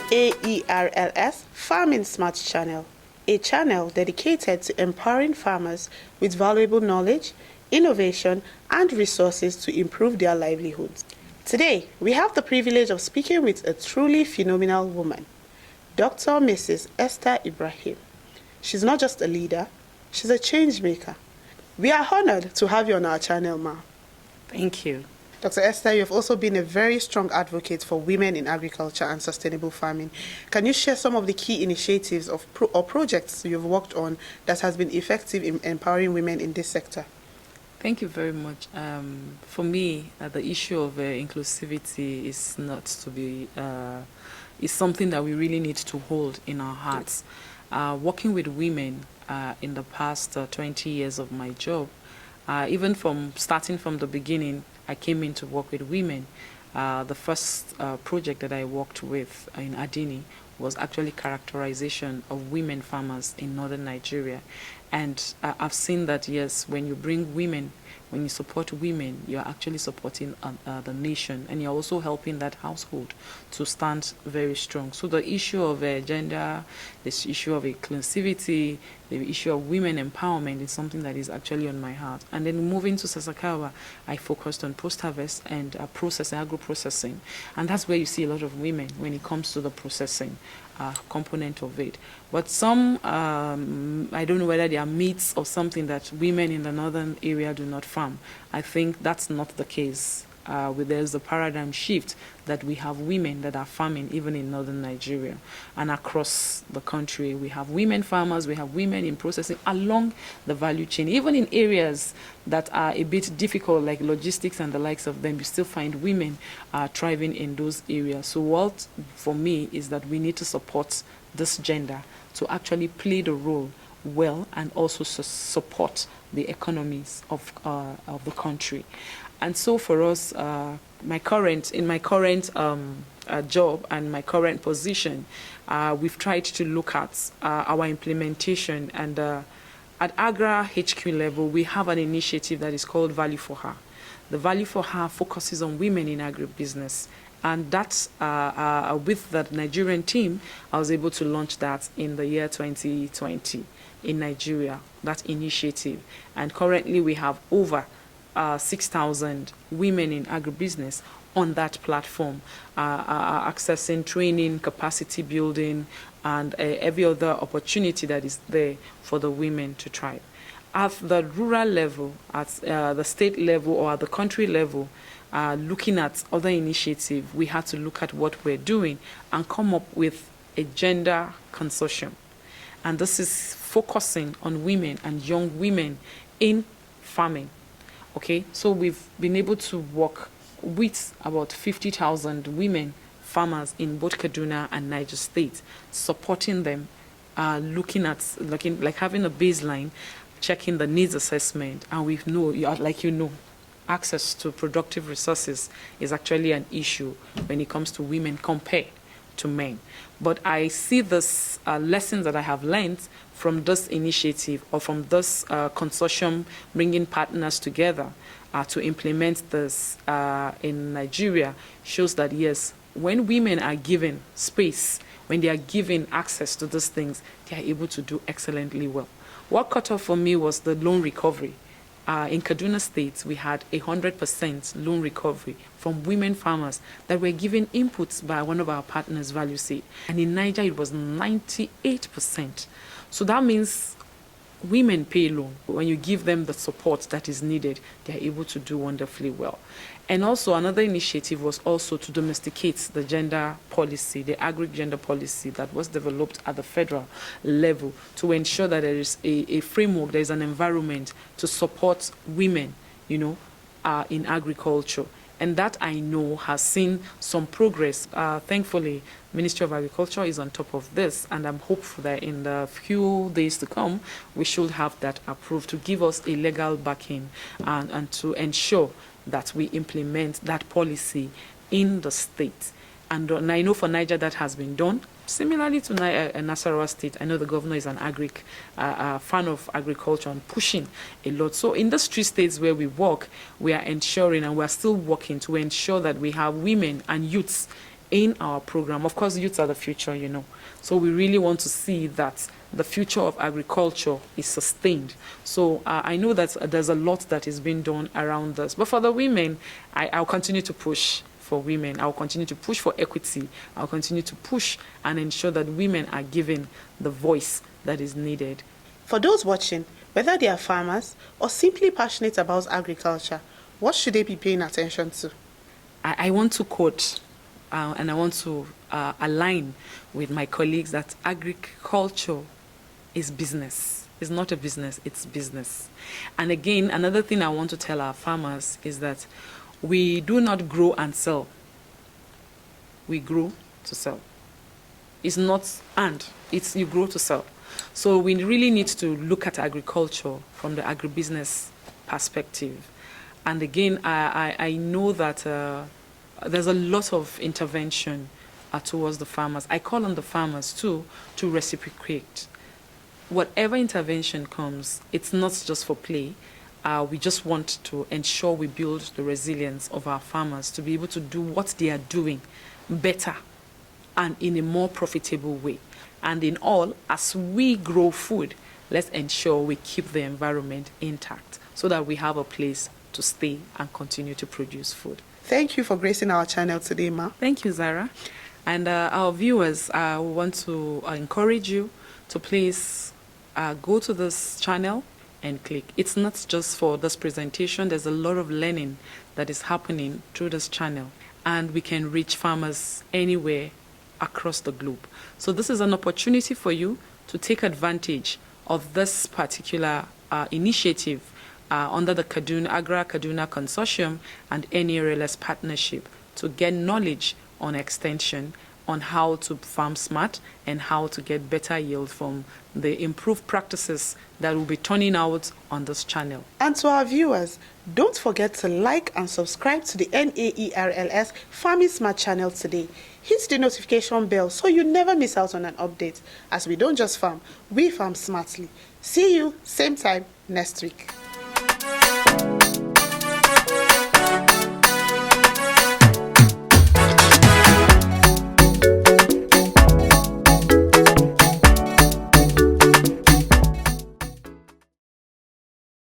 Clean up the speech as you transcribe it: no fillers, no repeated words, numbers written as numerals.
FAERLS Farming Smart Channel, a channel dedicated to empowering farmers with valuable knowledge, innovation, and resources to improve their livelihoods. Today, we have the privilege of speaking with a truly phenomenal woman, Dr. Mrs. Esther Ibrahim. She's not just a leader, she's a change maker. We are honored to have you on our channel, Ma. Thank you. Dr. Esther, you have also been a very strong advocate for women in agriculture and sustainable farming. Can you share some of the key initiatives or projects you've worked on that has been effective in empowering women in this sector? Thank you very much. For me, the issue of inclusivity is not to be, is something that we really need to hold in our hearts. Working with women in the past 20 years of my job, even starting from the beginning, I came in to work with women. The first project that I worked with in Adini was actually characterization of women farmers in northern Nigeria. And I've seen that, yes, when you bring women, when you support women, you're actually supporting the nation, and you're also helping that household to stand very strong. So the issue of gender, this issue of inclusivity, the issue of women empowerment is something that is actually on my heart. And then moving to Sasakawa, I focused on post-harvest and processing, agro-processing. And that's where you see a lot of women when it comes to the processing component of it. But some, I don't know whether they are myths or something that women in the northern area do not farm. I think that's not the case. There's a paradigm shift that we have women that are farming even in northern Nigeria and across the country. We have women farmers, we have women in processing along the value chain. Even in areas that are a bit difficult, like logistics and the likes of them, you still find women thriving in those areas. So what, for me, is that we need to support this gender to actually play the role well and also support the economies of the country. And so for us, in my current job and my current position, we've tried to look at our implementation. And at Agra HQ level, we have an initiative that is called Value for Her. The Value for Her focuses on women in agribusiness. And that's with the Nigerian team, I was able to launch that in the year 2020 in Nigeria, that initiative. And currently we have over 6,000 women in agribusiness on that platform, accessing training, capacity building, and every other opportunity that is there for the women to thrive. At the rural level, at the state level, or at the country level, looking at other initiatives, we had to look at what we're doing and come up with a gender consortium. And this is focusing on women and young women in farming. Okay, so we've been able to work with about 50,000 women farmers in both Kaduna and Niger State, supporting them, looking like having a baseline, checking the needs assessment, and we know, access to productive resources is actually an issue when it comes to women compared to men. But I see this lessons that I have learned from this initiative or from this consortium bringing partners together to implement this in Nigeria shows that, yes, when women are given space, when they are given access to these things, they are able to do excellently well. What cut off for me was the loan recovery. In Kaduna State, we had 100% loan recovery from women farmers that were given inputs by one of our partners, Value Safe. And in Niger, it was 98%. So that means women pay loan. When you give them the support that is needed, they are able to do wonderfully well. And also another initiative was also to domesticate the gender policy, the agri-gender policy that was developed at the federal level to ensure that there is a framework, there is an environment to support women, in agriculture. And that I know has seen some progress. Thankfully, Ministry of Agriculture is on top of this, and I'm hopeful that in the few days to come, we should have that approved to give us a legal backing and to ensure that we implement that policy in the state. And I know for Niger that has been done. Similarly to Nasarawa State, I know the governor is an fan of agriculture and pushing a lot. So in these three states where we work, we are ensuring and we are still working to ensure that we have women and youths in our program. Of course, youths are the future, So we really want to see that the future of agriculture is sustained. So I know that there's a lot that is being done around this. But for the women, I'll continue to push for women. I'll continue to push for equity. I'll continue to push and ensure that women are given the voice that is needed. For those watching, whether they are farmers or simply passionate about agriculture, what should they be paying attention to? I want to quote and I want to align with my colleagues that agriculture is business. It's not a business, it's business. And again, another thing I want to tell our farmers is that we do not grow and sell. We grow to sell. It's not and, it's you grow to sell. So we really need to look at agriculture from the agribusiness perspective. And again, I know that there's a lot of intervention towards the farmers. I call on the farmers too to reciprocate. Whatever intervention comes, it's not just for play. We just want to ensure we build the resilience of our farmers to be able to do what they are doing better and in a more profitable way. And in all, as we grow food, let's ensure we keep the environment intact so that we have a place to stay and continue to produce food. Thank you for gracing our channel today, Ma. Thank you, Zahra. And our viewers, we want to encourage you to please go to this channel and click. It's not just for this presentation. There's a lot of learning that is happening through this channel. And we can reach farmers anywhere across the globe. So this is an opportunity for you to take advantage of this particular initiative under the Agra Kaduna Consortium and NERLS partnership to get knowledge on extension, on how to farm smart and how to get better yield from the improved practices that will be turning out on this channel. And to our viewers, don't forget to like and subscribe to the NERLS Farming Smart channel today. Hit the notification bell so you never miss out on an update. As we don't just farm, we farm smartly. See you same time next week.